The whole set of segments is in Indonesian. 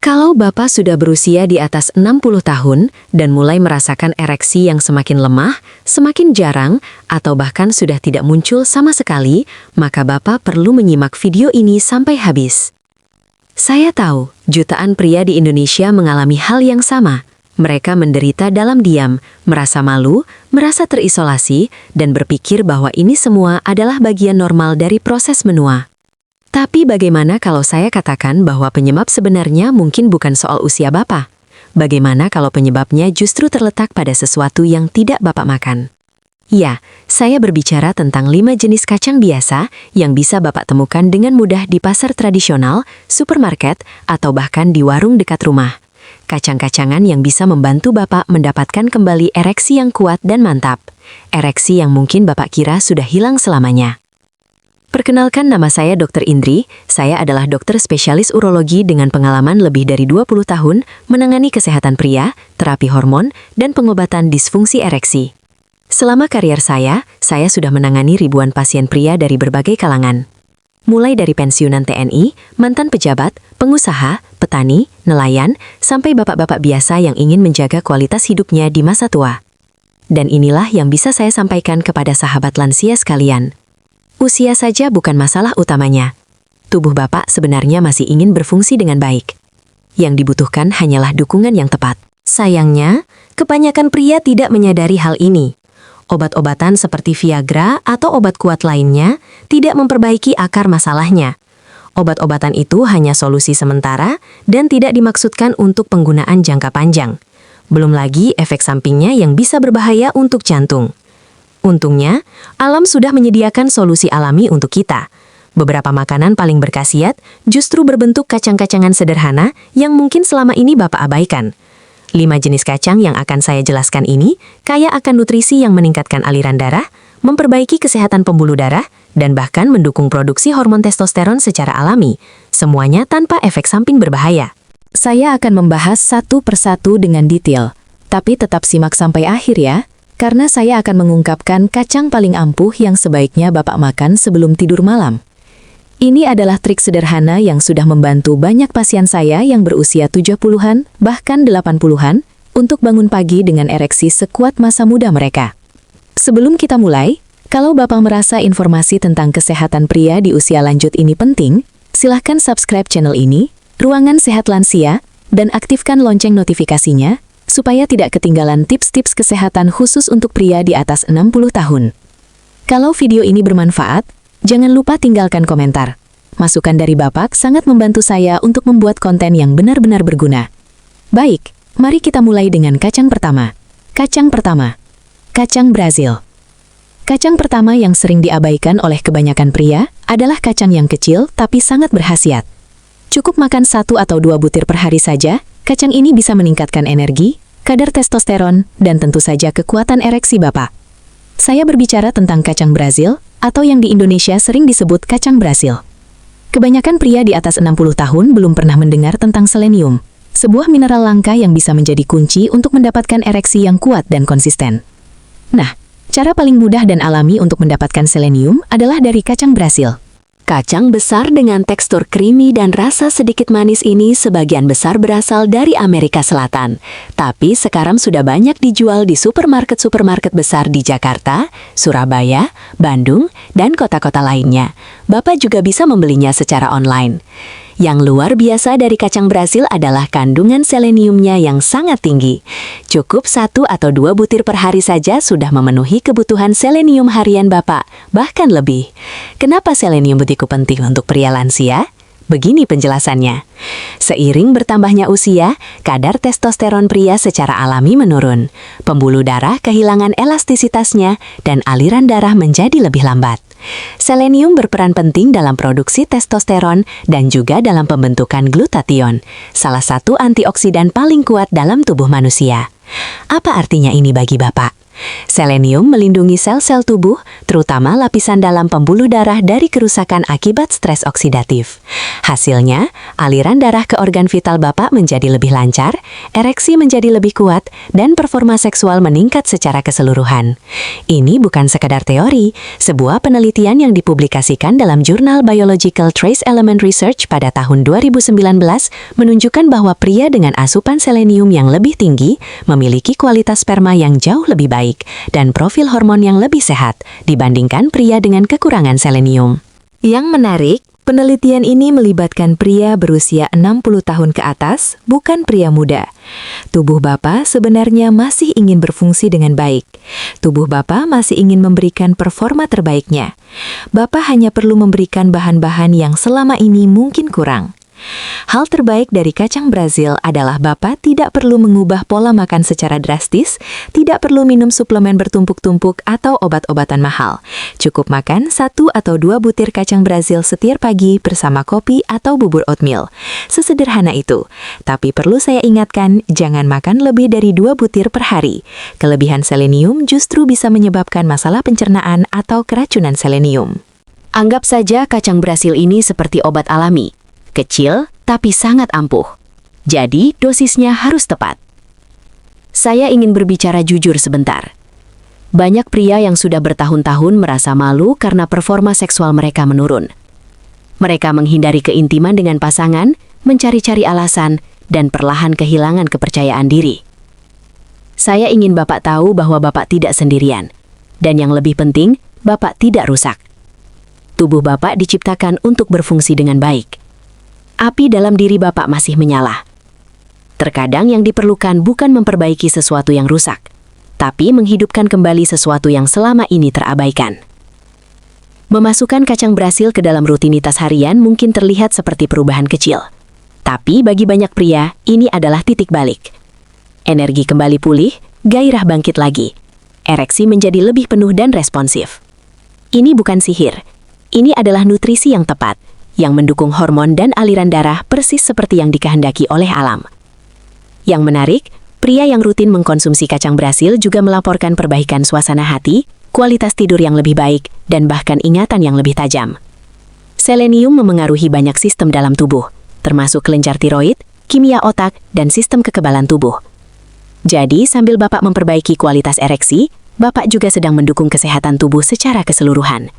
Kalau Bapak sudah berusia di atas 60 tahun dan mulai merasakan ereksi yang semakin lemah, semakin jarang, atau bahkan sudah tidak muncul sama sekali, maka Bapak perlu menyimak video ini sampai habis. Saya tahu, jutaan pria di Indonesia mengalami hal yang sama. Mereka menderita dalam diam, merasa malu, merasa terisolasi, dan berpikir bahwa ini semua adalah bagian normal dari proses menua. Tapi bagaimana kalau saya katakan bahwa penyebab sebenarnya mungkin bukan soal usia Bapak? Bagaimana kalau penyebabnya justru terletak pada sesuatu yang tidak Bapak makan? Ya, saya berbicara tentang 5 jenis kacang biasa yang bisa Bapak temukan dengan mudah di pasar tradisional, supermarket, atau bahkan di warung dekat rumah. Kacang-kacangan yang bisa membantu Bapak mendapatkan kembali ereksi yang kuat dan mantap. Ereksi yang mungkin Bapak kira sudah hilang selamanya. Perkenalkan, nama saya Dr. Indri. Saya adalah dokter spesialis urologi dengan pengalaman lebih dari 20 tahun menangani kesehatan pria, terapi hormon, dan pengobatan disfungsi ereksi. Selama karier saya sudah menangani ribuan pasien pria dari berbagai kalangan. Mulai dari pensiunan TNI, mantan pejabat, pengusaha, petani, nelayan, sampai bapak-bapak biasa yang ingin menjaga kualitas hidupnya di masa tua. Dan inilah yang bisa saya sampaikan kepada sahabat lansia sekalian. Usia saja bukan masalah utamanya. Tubuh Bapak sebenarnya masih ingin berfungsi dengan baik. Yang dibutuhkan hanyalah dukungan yang tepat. Sayangnya, kebanyakan pria tidak menyadari hal ini. Obat-obatan seperti Viagra atau obat kuat lainnya tidak memperbaiki akar masalahnya. Obat-obatan itu hanya solusi sementara dan tidak dimaksudkan untuk penggunaan jangka panjang. Belum lagi efek sampingnya yang bisa berbahaya untuk jantung. Untungnya, alam sudah menyediakan solusi alami untuk kita. Beberapa makanan paling berkhasiat justru berbentuk kacang-kacangan sederhana yang mungkin selama ini Bapak abaikan. 5 jenis kacang yang akan saya jelaskan ini kaya akan nutrisi yang meningkatkan aliran darah, memperbaiki kesehatan pembuluh darah, dan bahkan mendukung produksi hormon testosteron secara alami, semuanya tanpa efek samping berbahaya. Saya akan membahas satu persatu dengan detail, tapi tetap simak sampai akhir ya. Karena saya akan mengungkapkan kacang paling ampuh yang sebaiknya Bapak makan sebelum tidur malam. Ini adalah trik sederhana yang sudah membantu banyak pasien saya yang berusia 70-an, bahkan 80-an, untuk bangun pagi dengan ereksi sekuat masa muda mereka. Sebelum kita mulai, kalau Bapak merasa informasi tentang kesehatan pria di usia lanjut ini penting, silahkan subscribe channel ini, Ruangan Sehat Lansia, dan aktifkan lonceng notifikasinya, supaya tidak ketinggalan tips-tips kesehatan khusus untuk pria di atas 60 tahun. Kalau video ini bermanfaat, jangan lupa tinggalkan komentar. Masukan dari Bapak sangat membantu saya untuk membuat konten yang benar-benar berguna. Baik, mari kita mulai dengan kacang pertama. Kacang pertama, kacang Brazil. Kacang pertama yang sering diabaikan oleh kebanyakan pria adalah kacang yang kecil tapi sangat berkhasiat. Cukup makan 1 atau 2 butir per hari saja, kacang ini bisa meningkatkan energi, kadar testosteron, dan tentu saja kekuatan ereksi Bapak. Saya berbicara tentang kacang Brazil, atau yang di Indonesia sering disebut kacang Brazil. Kebanyakan pria di atas 60 tahun belum pernah mendengar tentang selenium, sebuah mineral langka yang bisa menjadi kunci untuk mendapatkan ereksi yang kuat dan konsisten. Nah, cara paling mudah dan alami untuk mendapatkan selenium adalah dari kacang Brazil. Kacang besar dengan tekstur creamy dan rasa sedikit manis ini sebagian besar berasal dari Amerika Selatan. Tapi sekarang sudah banyak dijual di supermarket-supermarket besar di Jakarta, Surabaya, Bandung, dan kota-kota lainnya. Bapak juga bisa membelinya secara online. Yang luar biasa dari kacang Brazil adalah kandungan seleniumnya yang sangat tinggi. Cukup 1 atau 2 butir per hari saja sudah memenuhi kebutuhan selenium harian Bapak, bahkan lebih. Kenapa selenium begitu penting untuk pria lansia? Begini penjelasannya. Seiring bertambahnya usia, kadar testosteron pria secara alami menurun. Pembuluh darah kehilangan elastisitasnya dan aliran darah menjadi lebih lambat. Selenium berperan penting dalam produksi testosteron dan juga dalam pembentukan glutathione, salah satu antioksidan paling kuat dalam tubuh manusia. Apa artinya ini bagi Bapak? Selenium melindungi sel-sel tubuh, terutama lapisan dalam pembuluh darah dari kerusakan akibat stres oksidatif. Hasilnya, aliran darah ke organ vital Bapak menjadi lebih lancar, ereksi menjadi lebih kuat, dan performa seksual meningkat secara keseluruhan. Ini bukan sekadar teori, sebuah penelitian yang dipublikasikan dalam jurnal Biological Trace Element Research pada tahun 2019 menunjukkan bahwa pria dengan asupan selenium yang lebih tinggi memiliki kualitas sperma yang jauh lebih baik dan profil hormon yang lebih sehat dibandingkan pria dengan kekurangan selenium. Yang menarik, penelitian ini melibatkan pria berusia 60 tahun ke atas, bukan pria muda. Tubuh Bapak sebenarnya masih ingin berfungsi dengan baik. Tubuh Bapak masih ingin memberikan performa terbaiknya. Bapak hanya perlu memberikan bahan-bahan yang selama ini mungkin kurang. Hal terbaik dari kacang Brazil adalah Bapak tidak perlu mengubah pola makan secara drastis, tidak perlu minum suplemen bertumpuk-tumpuk atau obat-obatan mahal. Cukup makan 1 atau 2 butir kacang Brazil setiap pagi bersama kopi atau bubur oatmeal. Sesederhana itu. Tapi perlu saya ingatkan, jangan makan lebih dari 2 butir per hari. Kelebihan selenium justru bisa menyebabkan masalah pencernaan atau keracunan selenium. Anggap saja kacang Brazil ini seperti obat alami. Kecil, tapi sangat ampuh. Jadi, dosisnya harus tepat. Saya ingin berbicara jujur sebentar. Banyak pria yang sudah bertahun-tahun merasa malu karena performa seksual mereka menurun. Mereka menghindari keintiman dengan pasangan, mencari-cari alasan, dan perlahan kehilangan kepercayaan diri. Saya ingin Bapak tahu bahwa Bapak tidak sendirian. Dan yang lebih penting, Bapak tidak rusak. Tubuh Bapak diciptakan untuk berfungsi dengan baik. Api dalam diri Bapak masih menyala. Terkadang yang diperlukan bukan memperbaiki sesuatu yang rusak, tapi menghidupkan kembali sesuatu yang selama ini terabaikan. Memasukkan kacang Brazil ke dalam rutinitas harian mungkin terlihat seperti perubahan kecil. Tapi bagi banyak pria, ini adalah titik balik. Energi kembali pulih, gairah bangkit lagi. Ereksi menjadi lebih penuh dan responsif. Ini bukan sihir. Ini adalah nutrisi yang tepat, yang mendukung hormon dan aliran darah persis seperti yang dikehendaki oleh alam. Yang menarik, pria yang rutin mengkonsumsi kacang Brazil juga melaporkan perbaikan suasana hati, kualitas tidur yang lebih baik, dan bahkan ingatan yang lebih tajam. Selenium memengaruhi banyak sistem dalam tubuh, termasuk kelenjar tiroid, kimia otak, dan sistem kekebalan tubuh. Jadi, sambil Bapak memperbaiki kualitas ereksi, Bapak juga sedang mendukung kesehatan tubuh secara keseluruhan.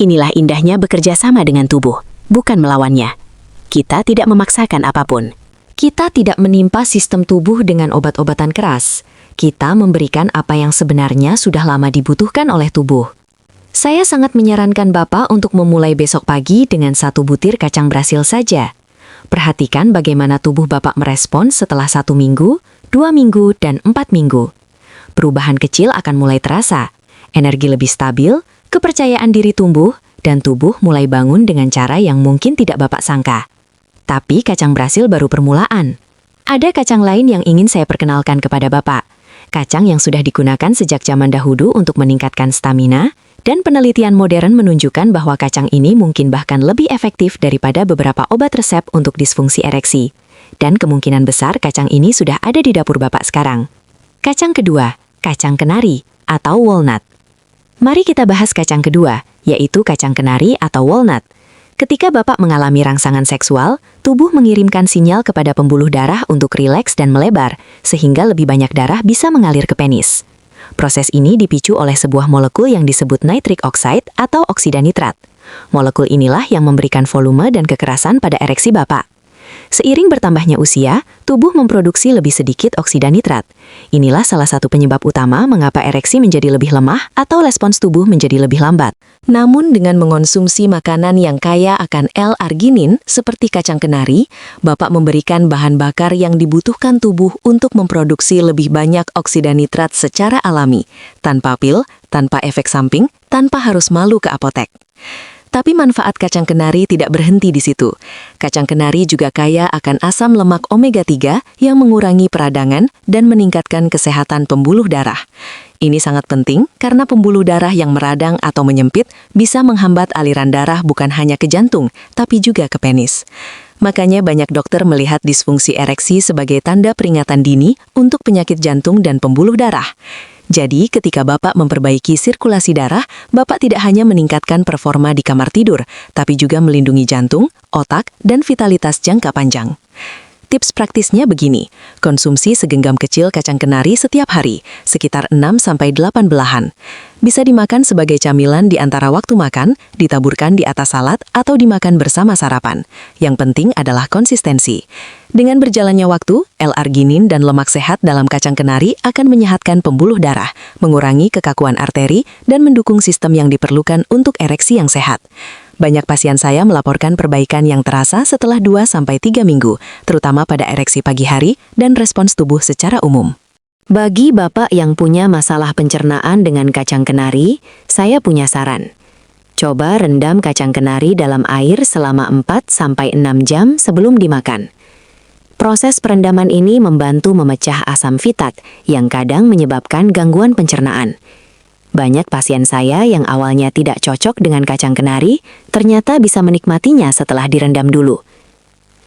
Inilah indahnya bekerja sama dengan tubuh, bukan melawannya. Kita tidak memaksakan apapun. Kita tidak menimpa sistem tubuh dengan obat-obatan keras. Kita memberikan apa yang sebenarnya sudah lama dibutuhkan oleh tubuh. Saya sangat menyarankan Bapak untuk memulai besok pagi dengan 1 butir kacang Brazil saja. Perhatikan bagaimana tubuh Bapak merespons setelah 1 minggu, 2 minggu, dan 4 minggu. Perubahan kecil akan mulai terasa. Energi lebih stabil, kepercayaan diri tumbuh, dan tubuh mulai bangun dengan cara yang mungkin tidak Bapak sangka. Tapi kacang Brazil baru permulaan. Ada kacang lain yang ingin saya perkenalkan kepada Bapak. Kacang yang sudah digunakan sejak zaman dahulu untuk meningkatkan stamina, dan penelitian modern menunjukkan bahwa kacang ini mungkin bahkan lebih efektif daripada beberapa obat resep untuk disfungsi ereksi. Dan kemungkinan besar kacang ini sudah ada di dapur Bapak sekarang. Kacang kedua, kacang kenari atau walnut. Mari kita bahas kacang kedua, yaitu kacang kenari atau walnut. Ketika Bapak mengalami rangsangan seksual, tubuh mengirimkan sinyal kepada pembuluh darah untuk rileks dan melebar, sehingga lebih banyak darah bisa mengalir ke penis. Proses ini dipicu oleh sebuah molekul yang disebut nitric oxide atau oksida nitrat. Molekul inilah yang memberikan volume dan kekerasan pada ereksi Bapak. Seiring bertambahnya usia, tubuh memproduksi lebih sedikit oksida nitrat. Inilah salah satu penyebab utama mengapa ereksi menjadi lebih lemah atau respons tubuh menjadi lebih lambat. Namun dengan mengonsumsi makanan yang kaya akan L-arginin seperti kacang kenari, Bapak memberikan bahan bakar yang dibutuhkan tubuh untuk memproduksi lebih banyak oksida nitrat secara alami, tanpa pil, tanpa efek samping, tanpa harus malu ke apotek. Tapi manfaat kacang kenari tidak berhenti di situ. Kacang kenari juga kaya akan asam lemak omega-3 yang mengurangi peradangan dan meningkatkan kesehatan pembuluh darah. Ini sangat penting karena pembuluh darah yang meradang atau menyempit bisa menghambat aliran darah bukan hanya ke jantung, tapi juga ke penis. Makanya banyak dokter melihat disfungsi ereksi sebagai tanda peringatan dini untuk penyakit jantung dan pembuluh darah. Jadi, ketika Bapak memperbaiki sirkulasi darah, Bapak tidak hanya meningkatkan performa di kamar tidur, tapi juga melindungi jantung, otak, dan vitalitas jangka panjang. Tips praktisnya begini, konsumsi segenggam kecil kacang kenari setiap hari, sekitar 6-8 belahan. Bisa dimakan sebagai camilan di antara waktu makan, ditaburkan di atas salad, atau dimakan bersama sarapan. Yang penting adalah konsistensi. Dengan berjalannya waktu, L-arginin dan lemak sehat dalam kacang kenari akan menyehatkan pembuluh darah, mengurangi kekakuan arteri, dan mendukung sistem yang diperlukan untuk ereksi yang sehat. Banyak pasien saya melaporkan perbaikan yang terasa setelah 2-3 minggu, terutama pada ereksi pagi hari dan respons tubuh secara umum. Bagi Bapak yang punya masalah pencernaan dengan kacang kenari, saya punya saran. Coba rendam kacang kenari dalam air selama 4-6 jam sebelum dimakan. Proses perendaman ini membantu memecah asam fitat yang kadang menyebabkan gangguan pencernaan. Banyak pasien saya yang awalnya tidak cocok dengan kacang kenari, ternyata bisa menikmatinya setelah direndam dulu.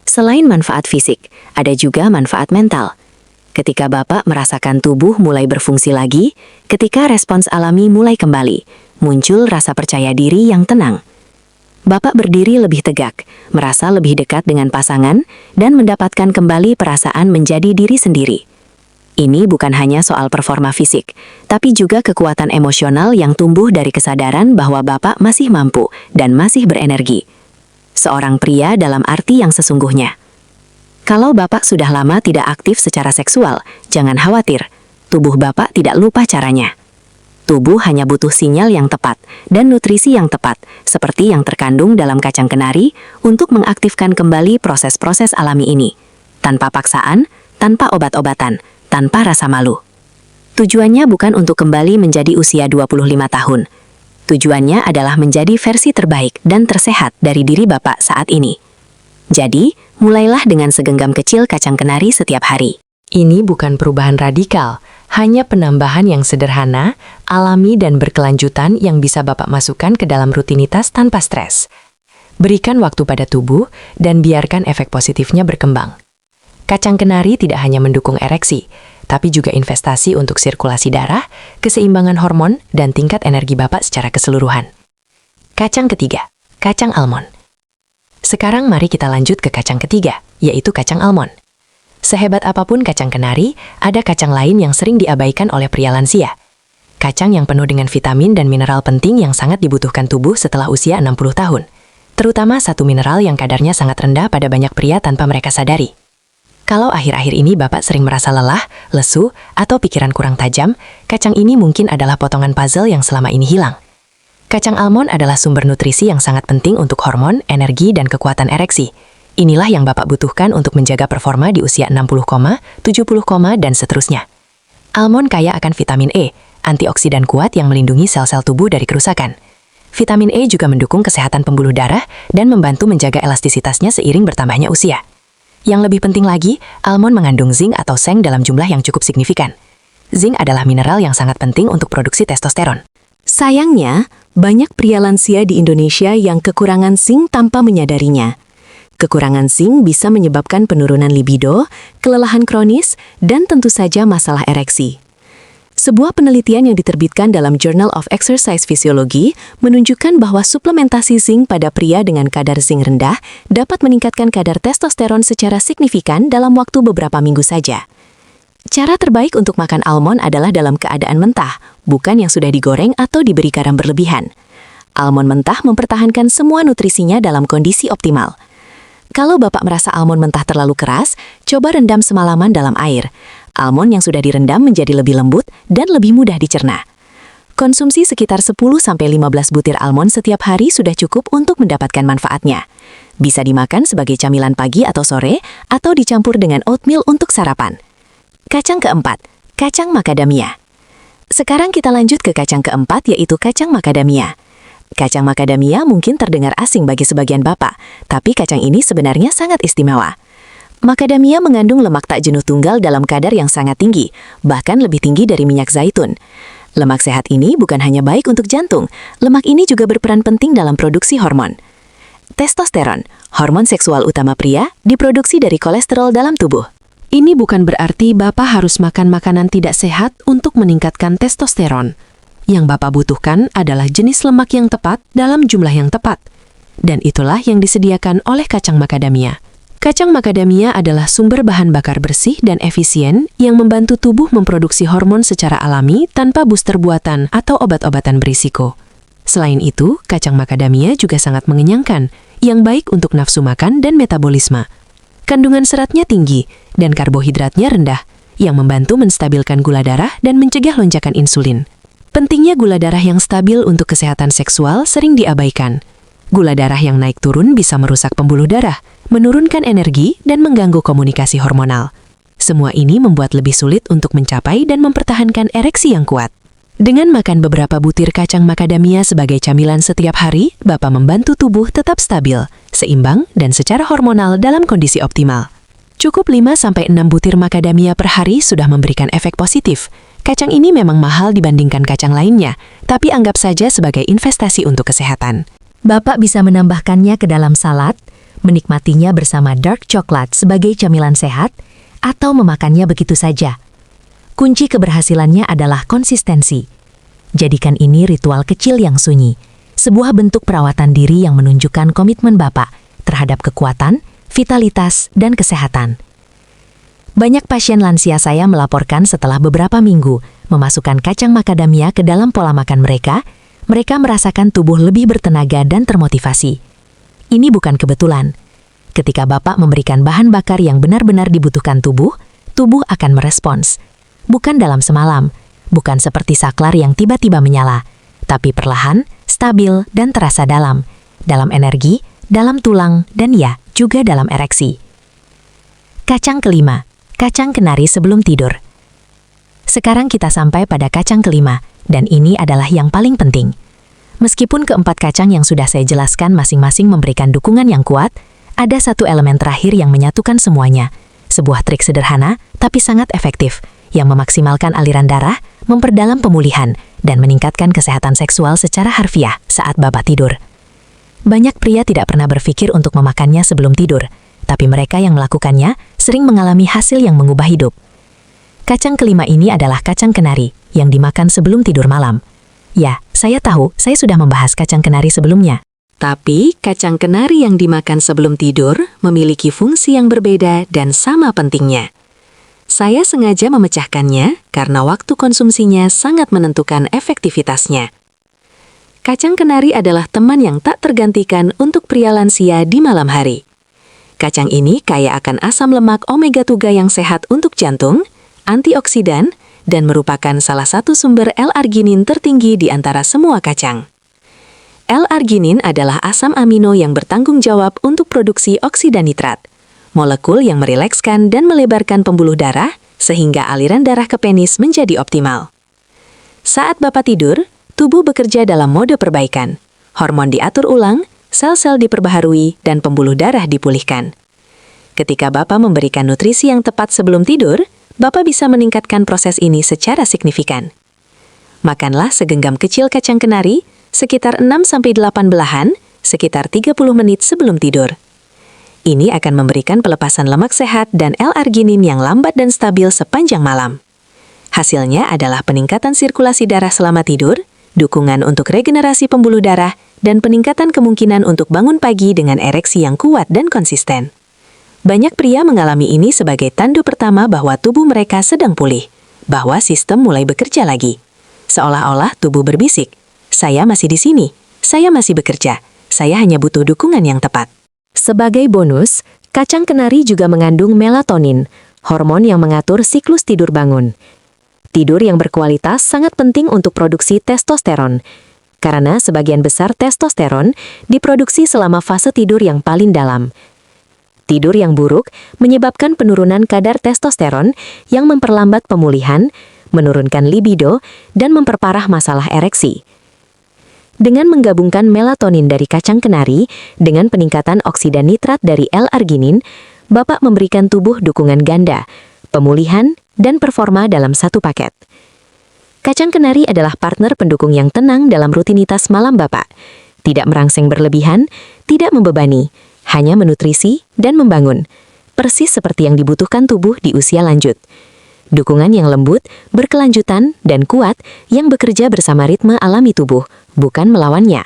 Selain manfaat fisik, ada juga manfaat mental. Ketika Bapak merasakan tubuh mulai berfungsi lagi, ketika respons alami mulai kembali, muncul rasa percaya diri yang tenang. Bapak berdiri lebih tegak, merasa lebih dekat dengan pasangan, dan mendapatkan kembali perasaan menjadi diri sendiri. Ini bukan hanya soal performa fisik, tapi juga kekuatan emosional yang tumbuh dari kesadaran bahwa Bapak masih mampu dan masih berenergi. Seorang pria dalam arti yang sesungguhnya. Kalau Bapak sudah lama tidak aktif secara seksual, jangan khawatir. Tubuh Bapak tidak lupa caranya. Tubuh hanya butuh sinyal yang tepat dan nutrisi yang tepat, seperti yang terkandung dalam kacang kenari, untuk mengaktifkan kembali proses-proses alami ini. Tanpa paksaan, tanpa obat-obatan, tanpa rasa malu. Tujuannya bukan untuk kembali menjadi usia 25 tahun. Tujuannya adalah menjadi versi terbaik dan tersehat dari diri Bapak saat ini. Jadi, mulailah dengan segenggam kecil kacang kenari setiap hari. Ini bukan perubahan radikal, hanya penambahan yang sederhana, alami dan berkelanjutan yang bisa Bapak masukkan ke dalam rutinitas tanpa stres. Berikan waktu pada tubuh dan biarkan efek positifnya berkembang. Kacang kenari tidak hanya mendukung ereksi, tapi juga investasi untuk sirkulasi darah, keseimbangan hormon, dan tingkat energi Bapak secara keseluruhan. Kacang ketiga, kacang almond. Sekarang mari kita lanjut ke kacang ketiga, yaitu kacang almond. Sehebat apapun kacang kenari, ada kacang lain yang sering diabaikan oleh pria lansia. Kacang yang penuh dengan vitamin dan mineral penting yang sangat dibutuhkan tubuh setelah usia 60 tahun. Terutama satu mineral yang kadarnya sangat rendah pada banyak pria tanpa mereka sadari. Kalau akhir-akhir ini Bapak sering merasa lelah, lesu, atau pikiran kurang tajam, kacang ini mungkin adalah potongan puzzle yang selama ini hilang. Kacang almond adalah sumber nutrisi yang sangat penting untuk hormon, energi, dan kekuatan ereksi. Inilah yang Bapak butuhkan untuk menjaga performa di usia 60, 70, dan seterusnya. Almond kaya akan vitamin E, antioksidan kuat yang melindungi sel-sel tubuh dari kerusakan. Vitamin E juga mendukung kesehatan pembuluh darah dan membantu menjaga elastisitasnya seiring bertambahnya usia. Yang lebih penting lagi, almond mengandung zinc atau seng dalam jumlah yang cukup signifikan. Zinc adalah mineral yang sangat penting untuk produksi testosteron. Sayangnya, banyak pria lansia di Indonesia yang kekurangan zinc tanpa menyadarinya. Kekurangan zinc bisa menyebabkan penurunan libido, kelelahan kronis, dan tentu saja masalah ereksi. Sebuah penelitian yang diterbitkan dalam Journal of Exercise Physiology menunjukkan bahwa suplementasi zinc pada pria dengan kadar zinc rendah dapat meningkatkan kadar testosteron secara signifikan dalam waktu beberapa minggu saja. Cara terbaik untuk makan almond adalah dalam keadaan mentah, bukan yang sudah digoreng atau diberi garam berlebihan. Almond mentah mempertahankan semua nutrisinya dalam kondisi optimal. Kalau Bapak merasa almond mentah terlalu keras, coba rendam semalaman dalam air. Almond yang sudah direndam menjadi lebih lembut dan lebih mudah dicerna. Konsumsi sekitar 10-15 butir almond setiap hari sudah cukup untuk mendapatkan manfaatnya. Bisa dimakan sebagai camilan pagi atau sore, atau dicampur dengan oatmeal untuk sarapan. Kacang keempat, kacang macadamia. Sekarang kita lanjut ke kacang keempat, yaitu kacang macadamia. Kacang macadamia mungkin terdengar asing bagi sebagian Bapak, tapi kacang ini sebenarnya sangat istimewa. Macadamia mengandung lemak tak jenuh tunggal dalam kadar yang sangat tinggi, bahkan lebih tinggi dari minyak zaitun. Lemak sehat ini bukan hanya baik untuk jantung, lemak ini juga berperan penting dalam produksi hormon. Testosteron, hormon seksual utama pria, diproduksi dari kolesterol dalam tubuh. Ini bukan berarti Bapak harus makan makanan tidak sehat untuk meningkatkan testosteron. Yang Bapak butuhkan adalah jenis lemak yang tepat dalam jumlah yang tepat. Dan itulah yang disediakan oleh kacang macadamia. Kacang macadamia adalah sumber bahan bakar bersih dan efisien yang membantu tubuh memproduksi hormon secara alami tanpa booster buatan atau obat-obatan berisiko. Selain itu, kacang macadamia juga sangat mengenyangkan, yang baik untuk nafsu makan dan metabolisme. Kandungan seratnya tinggi dan karbohidratnya rendah, yang membantu menstabilkan gula darah dan mencegah lonjakan insulin. Pentingnya gula darah yang stabil untuk kesehatan seksual sering diabaikan. Gula darah yang naik turun bisa merusak pembuluh darah, menurunkan energi, dan mengganggu komunikasi hormonal. Semua ini membuat lebih sulit untuk mencapai dan mempertahankan ereksi yang kuat. Dengan makan beberapa butir kacang macadamia sebagai camilan setiap hari, Bapak membantu tubuh tetap stabil, seimbang, dan secara hormonal dalam kondisi optimal. Cukup 5-6 butir macadamia per hari sudah memberikan efek positif. Kacang ini memang mahal dibandingkan kacang lainnya, tapi anggap saja sebagai investasi untuk kesehatan. Bapak bisa menambahkannya ke dalam salad, menikmatinya bersama dark coklat sebagai camilan sehat, atau memakannya begitu saja. Kunci keberhasilannya adalah konsistensi. Jadikan ini ritual kecil yang sunyi, sebuah bentuk perawatan diri yang menunjukkan komitmen Bapak terhadap kekuatan, vitalitas, dan kesehatan. Banyak pasien lansia saya melaporkan setelah beberapa minggu memasukkan kacang macadamia ke dalam pola makan mereka merasakan tubuh lebih bertenaga dan termotivasi. Ini bukan kebetulan. Ketika Bapak memberikan bahan bakar yang benar-benar dibutuhkan tubuh akan merespons. Bukan dalam semalam, bukan seperti saklar yang tiba-tiba menyala, tapi perlahan, stabil, dan terasa dalam energi, dalam tulang, dan ya, juga dalam ereksi. Kacang kelima, kacang kenari sebelum tidur. Sekarang kita sampai pada kacang kelima, dan ini adalah yang paling penting. Meskipun keempat kacang yang sudah saya jelaskan masing-masing memberikan dukungan yang kuat, ada satu elemen terakhir yang menyatukan semuanya. Sebuah trik sederhana, tapi sangat efektif, yang memaksimalkan aliran darah, memperdalam pemulihan, dan meningkatkan kesehatan seksual secara harfiah saat Bapak tidur. Banyak pria tidak pernah berpikir untuk memakannya sebelum tidur, tapi mereka yang melakukannya sering mengalami hasil yang mengubah hidup. Kacang kelima ini adalah kacang kenari yang dimakan sebelum tidur malam. Ya, saya tahu saya sudah membahas kacang kenari sebelumnya. Tapi, kacang kenari yang dimakan sebelum tidur memiliki fungsi yang berbeda dan sama pentingnya. Saya sengaja memecahkannya karena waktu konsumsinya sangat menentukan efektivitasnya. Kacang kenari adalah teman yang tak tergantikan untuk pria lansia di malam hari. Kacang ini kaya akan asam lemak omega-3 yang sehat untuk jantung, antioksidan, dan merupakan salah satu sumber L-arginin tertinggi di antara semua kacang. L-arginin adalah asam amino yang bertanggung jawab untuk produksi oksida nitrat, molekul yang merilekskan dan melebarkan pembuluh darah sehingga aliran darah ke penis menjadi optimal. Saat Bapak tidur, tubuh bekerja dalam mode perbaikan. Hormon diatur ulang, sel-sel diperbaharui, dan pembuluh darah dipulihkan. Ketika Bapak memberikan nutrisi yang tepat sebelum tidur, Bapak bisa meningkatkan proses ini secara signifikan. Makanlah segenggam kecil kacang kenari, sekitar 6-8 belahan, sekitar 30 menit sebelum tidur. Ini akan memberikan pelepasan lemak sehat dan L-arginin yang lambat dan stabil sepanjang malam. Hasilnya adalah peningkatan sirkulasi darah selama tidur, dukungan untuk regenerasi pembuluh darah, dan peningkatan kemungkinan untuk bangun pagi dengan ereksi yang kuat dan konsisten. Banyak pria mengalami ini sebagai tanda pertama bahwa tubuh mereka sedang pulih, bahwa sistem mulai bekerja lagi. Seolah-olah tubuh berbisik, "Saya masih di sini, saya masih bekerja, saya hanya butuh dukungan yang tepat." Sebagai bonus, kacang kenari juga mengandung melatonin, hormon yang mengatur siklus tidur bangun. Tidur yang berkualitas sangat penting untuk produksi testosteron, karena sebagian besar testosteron diproduksi selama fase tidur yang paling dalam. Tidur yang buruk menyebabkan penurunan kadar testosteron yang memperlambat pemulihan, menurunkan libido, dan memperparah masalah ereksi. Dengan menggabungkan melatonin dari kacang kenari dengan peningkatan oksida nitrat dari L-arginin, Bapak memberikan tubuh dukungan ganda, pemulihan, dan performa dalam satu paket. Kacang kenari adalah partner pendukung yang tenang dalam rutinitas malam Bapak. Tidak merangseng berlebihan, tidak membebani, hanya menutrisi dan membangun. Persis seperti yang dibutuhkan tubuh di usia lanjut. Dukungan yang lembut, berkelanjutan, dan kuat yang bekerja bersama ritme alami tubuh, bukan melawannya.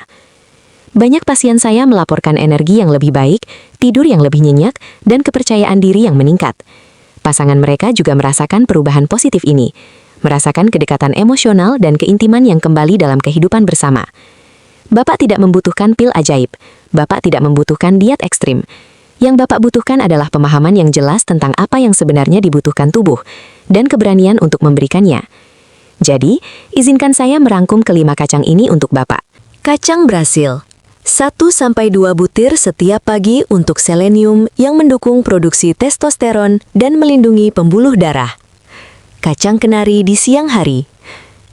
Banyak pasien saya melaporkan energi yang lebih baik, tidur yang lebih nyenyak, dan kepercayaan diri yang meningkat. Pasangan mereka juga merasakan perubahan positif ini, merasakan kedekatan emosional dan keintiman yang kembali dalam kehidupan bersama. Bapak tidak membutuhkan pil ajaib, Bapak tidak membutuhkan diet ekstrim. Yang Bapak butuhkan adalah pemahaman yang jelas tentang apa yang sebenarnya dibutuhkan tubuh, dan keberanian untuk memberikannya. Jadi, izinkan saya merangkum kelima kacang ini untuk Bapak. Kacang Brasil 1-2 butir setiap pagi untuk selenium yang mendukung produksi testosteron dan melindungi pembuluh darah. Kacang kenari di siang hari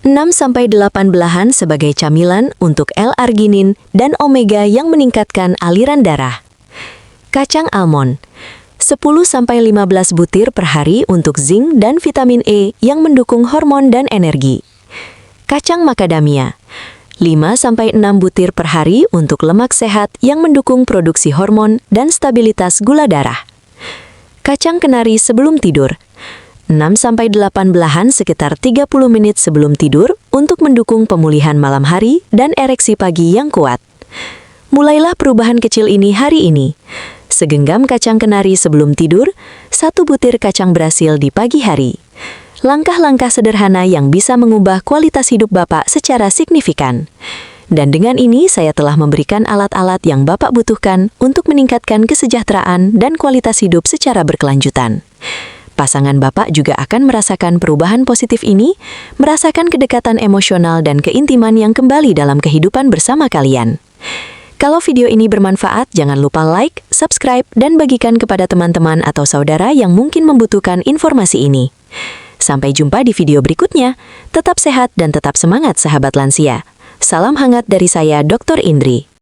6-8 belahan sebagai camilan untuk L-arginin dan omega yang meningkatkan aliran darah. Kacang almond 10-15 butir per hari untuk zinc dan vitamin E yang mendukung hormon dan energi. Kacang macadamia 5-6 butir per hari untuk lemak sehat yang mendukung produksi hormon dan stabilitas gula darah. Kacang kenari sebelum tidur 6-8 belahan sekitar 30 menit sebelum tidur untuk mendukung pemulihan malam hari dan ereksi pagi yang kuat. Mulailah perubahan kecil ini hari ini. Segenggam kacang kenari sebelum tidur, 1 butir kacang Brasil di pagi hari. Langkah-langkah sederhana yang bisa mengubah kualitas hidup Bapak secara signifikan. Dan dengan ini saya telah memberikan alat-alat yang Bapak butuhkan untuk meningkatkan kesejahteraan dan kualitas hidup secara berkelanjutan. Pasangan Bapak juga akan merasakan perubahan positif ini, merasakan kedekatan emosional dan keintiman yang kembali dalam kehidupan bersama kalian. Kalau video ini bermanfaat, jangan lupa like, subscribe, dan bagikan kepada teman-teman atau saudara yang mungkin membutuhkan informasi ini. Sampai jumpa di video berikutnya. Tetap sehat dan tetap semangat sahabat lansia. Salam hangat dari saya, Dr. Indri.